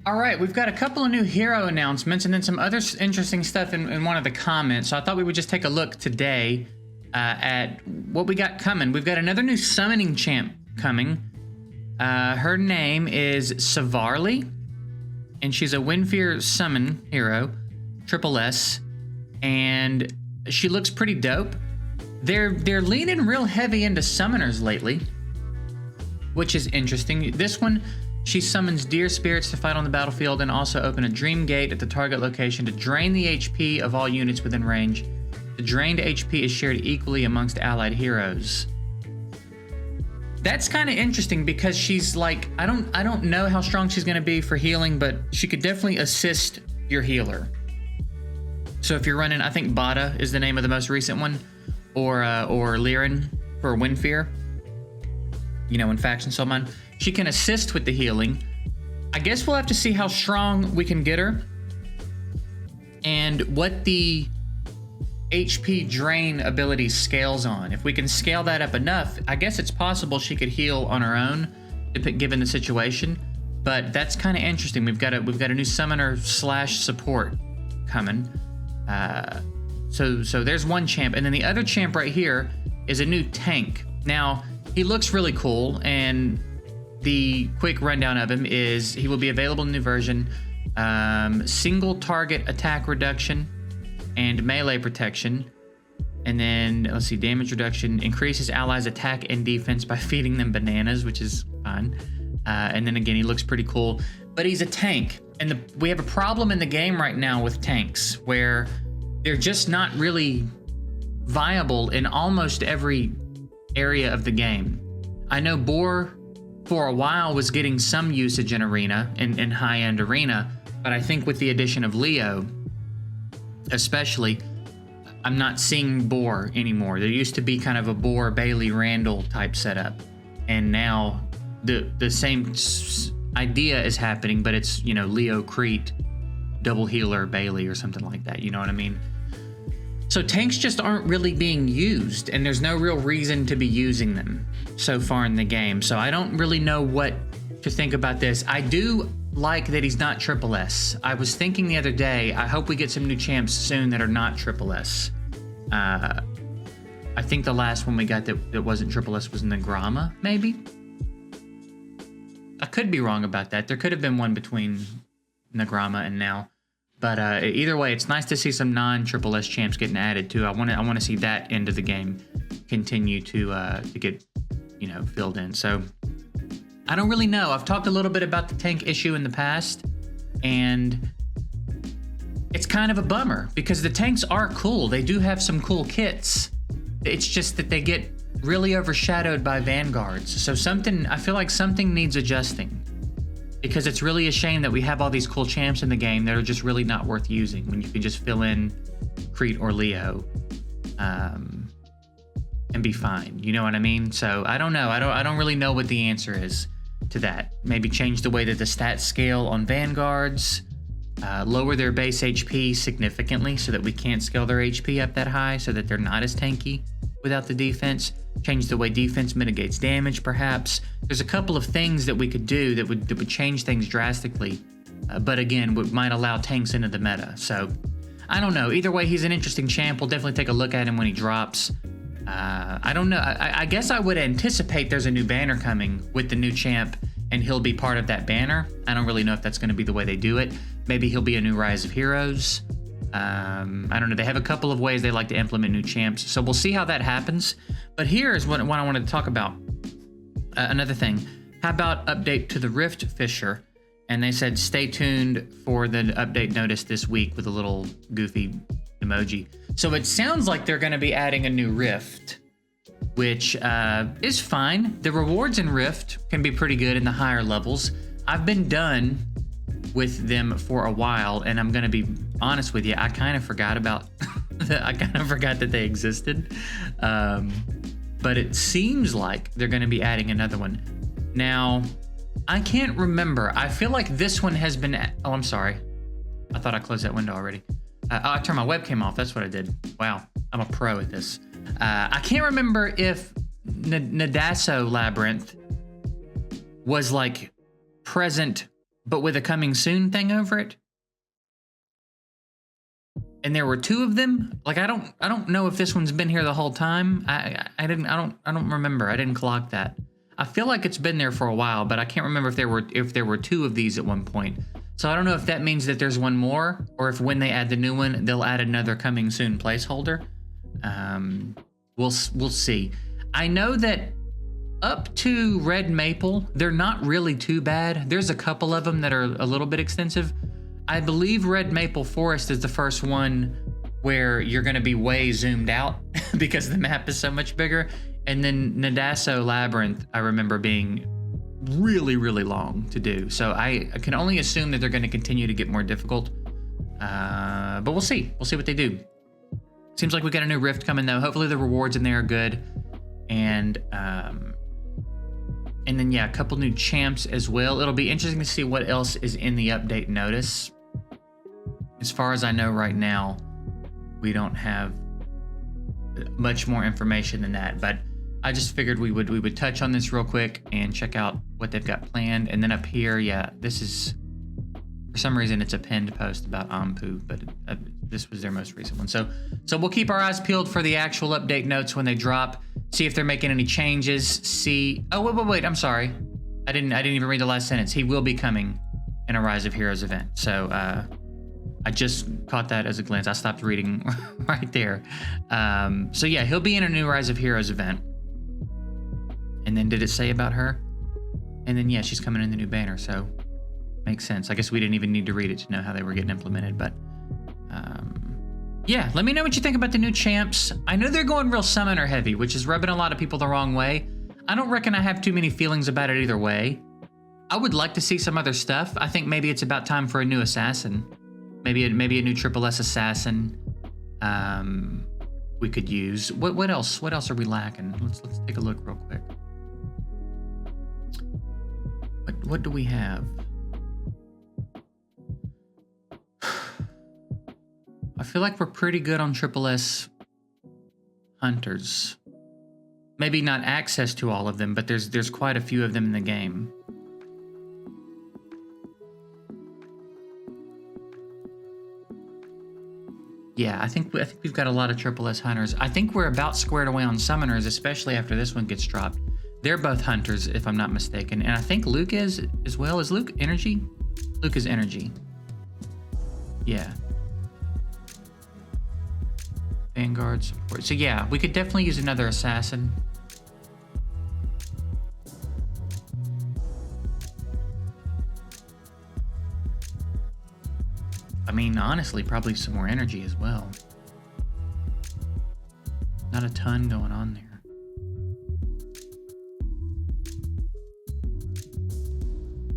All right, we've got a couple of new hero announcements and then some other interesting stuff in one of the comments. So I thought we would just take a look today at what we got coming. We've got another new summoning champ coming. Her name is Savarli, and she's a Windfear summon hero, triple S, and she looks pretty dope. They're leaning real heavy into summoners lately, which is interesting. This one, she summons deer spirits to fight on the battlefield and also open a dream gate at the target location to drain the HP of all units within range. The drained HP is shared equally amongst allied heroes. That's kind of interesting because she's like, I don't know how strong she's going to be for healing, but she could definitely assist your healer. So if you're running, I think Bada is the name of the most recent one, or Liren for Windfear, you know, in Faction Soulmine, she can assist with the healing. I guess we'll have to see how strong we can get her and what the HP drain ability scales on. If we can scale that up enough, I guess it's possible she could heal on her own, given the situation. But that's kind of interesting. We've got a new summoner / support coming. So there's one champ, and then the other champ right here is a new tank. Now he looks really cool, and the quick rundown of him is he will be available in the new version. Single target attack reduction and melee protection. And then, let's see, damage reduction. Increases allies' attack and defense by feeding them bananas, which is fun. And then again, he looks pretty cool. But he's a tank. And we have a problem in the game right now with tanks, where they're just not really viable in almost every area of the game. I know Boar, for a while, was getting some usage in Arena, in high-end Arena, but I think with the addition of Leo, especially, I'm not seeing Boar anymore. There used to be kind of a Boar, Bailey, Randall type setup, and now the same idea is happening, but it's, you know, Leo, Crete, double healer, Bailey, or something like that, you know what I mean? So tanks just aren't really being used, and there's no real reason to be using them so far in the game. So I don't really know what to think about this. I do like that he's not triple S. I was thinking the other day, I hope we get some new champs soon that are not triple S. I think the last one we got that wasn't triple S was Nagrama, maybe? I could be wrong about that. There could have been one between Nagrama and now. But either way, it's nice to see some non-triple S champs getting added too. I want to see that end of the game continue to get, you know, filled in. So I don't really know. I've talked a little bit about the tank issue in the past, and it's kind of a bummer because the tanks are cool. They do have some cool kits. It's just that they get really overshadowed by vanguards. So I feel like something needs adjusting. Because it's really a shame that we have all these cool champs in the game that are just really not worth using when you can just fill in Crete or Leo and be fine. You know what I mean? So I don't know. I don't really know what the answer is to that. Maybe change the way that the stats scale on vanguards, lower their base HP significantly so that we can't scale their HP up that high so that they're not as tanky without the defense. Change the way defense mitigates damage, perhaps. There's a couple of things that we could do that would change things drastically, but again, might allow tanks into the meta. So I don't know. Either way, he's an interesting champ. We'll definitely take a look at him when he drops. I don't know. I guess I would anticipate there's a new banner coming with the new champ, and he'll be part of that banner. I don't really know if that's going to be the way they do it. Maybe he'll be a new Rise of Heroes. I don't know. They have a couple of ways they like to implement new champs, so we'll see how that happens. But here is what I wanted to talk about. Another thing. How about update to the Rift Fisher? And they said stay tuned for the update notice this week with a little goofy emoji. So it sounds like they're going to be adding a new Rift, which is fine. The rewards in Rift can be pretty good in the higher levels. I've been done with them for a while, and I'm going to be honest with you, I kind of forgot about that they existed. But it seems like they're going to be adding another one. Now, I can't remember. I feel like this one has been... Oh, I'm sorry. I thought I closed that window already. I turned my webcam off. That's what I did. Wow. I'm a pro at this. I can't remember if Nadasso Labyrinth was like present but with a coming soon thing over it. And there were 2 of them. Like, I don't know if this one's been here the whole time. I don't remember. I didn't clock that. I feel like it's been there for a while, but I can't remember if there were 2 of these at one point. So I don't know if that means that there's one more, or if when they add the new one, they'll add another coming soon placeholder. We'll see. I know that up to Red Maple, they're not really too bad. There's a couple of them that are a little bit extensive. I believe Red Maple Forest is the first one where you're going to be way zoomed out because the map is so much bigger. And then Nadasso Labyrinth, I remember being really, really long to do. So I can only assume that they're going to continue to get more difficult. But we'll see. We'll see what they do. Seems like we got a new rift coming though. Hopefully the rewards in there are good. And then yeah, a couple new champs as well. It'll be interesting to see what else is in the update notice. As far as I know right now, we don't have much more information than that, but I just figured we would touch on this real quick and check out what they've got planned. And then up here, yeah, this is, for some reason, it's a pinned post about Ampu, but this was their most recent one. So we'll keep our eyes peeled for the actual update notes when they drop. See if they're making any changes. See, oh wait, I'm sorry, I didn't even read the last sentence. He will be coming in a Rise of Heroes event. So I just caught that as a glance. I stopped reading right there. So yeah, he'll be in a new Rise of Heroes event. And then did it say about her? And then yeah, she's coming in the new banner. So makes sense. I guess we didn't even need to read it to know how they were getting implemented, but yeah, let me know what you think about the new champs. I know they're going real summoner heavy, which is rubbing a lot of people the wrong way. I don't reckon I have too many feelings about it either way. I would like to see some other stuff. I think maybe it's about time for a new assassin. Maybe a new Triple S assassin. We could use. What else? What else are we lacking? Let's take a look real quick. What do we have? I feel like we're pretty good on Triple S hunters. Maybe not access to all of them, but there's quite a few of them in the game. Yeah, I think we've got a lot of Triple S hunters. I think we're about squared away on summoners, especially after this one gets dropped. They're both hunters, if I'm not mistaken. And I think Luke is as well. Is Luke energy? Luke is energy. Yeah. Vanguard support. So yeah, we could definitely use another assassin. I mean, honestly, probably some more energy as well. Not a ton going on there.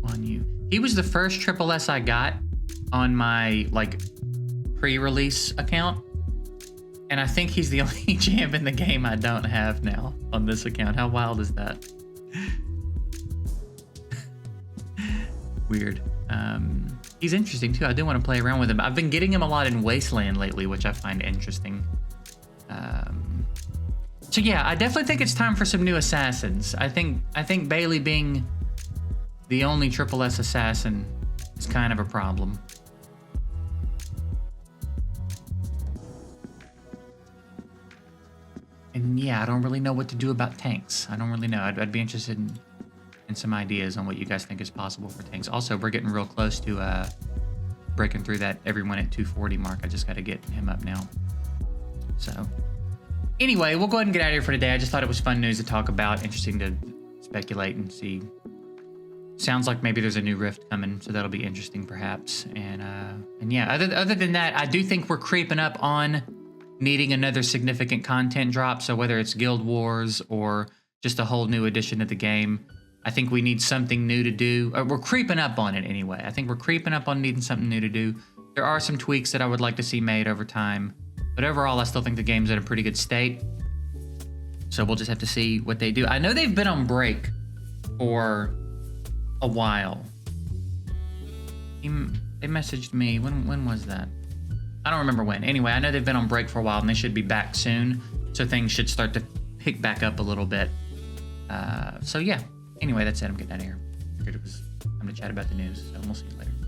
On you. He was the first Triple S I got on my like pre-release account. And I think he's the only champ in the game I don't have now on this account. How wild is that? Weird. He's interesting too. I do want to play around with him. I've been getting him a lot in Wasteland lately, which I find interesting. So yeah, I definitely think it's time for some new assassins. I think Bailey being the only Triple S assassin is kind of a problem. And yeah, I don't really know what to do about tanks. I don't really know. I'd be interested in some ideas on what you guys think is possible for tanks. Also, we're getting real close to breaking through that everyone at 240 mark. I just got to get him up now. So anyway, we'll go ahead and get out of here for today. I just thought it was fun news to talk about. Interesting to speculate and see. Sounds like maybe there's a new rift coming, so that'll be interesting perhaps. And yeah, other than that, I do think we're creeping up on needing another significant content drop. So whether it's Guild Wars or just a whole new edition of the game, I think we need something new to do. We're creeping up on it anyway. I think we're creeping up on needing something new to do. There are some tweaks that I would like to see made over time, but overall, I still think the game's in a pretty good state. So we'll just have to see what they do. I know they've been on break for a while. They messaged me. When was that? I don't remember when. Anyway, I know they've been on break for a while and they should be back soon. So things should start to pick back up a little bit. So yeah. Anyway, that's it. I'm getting out of here. Figured it was time to chat about the news. So we'll see you later.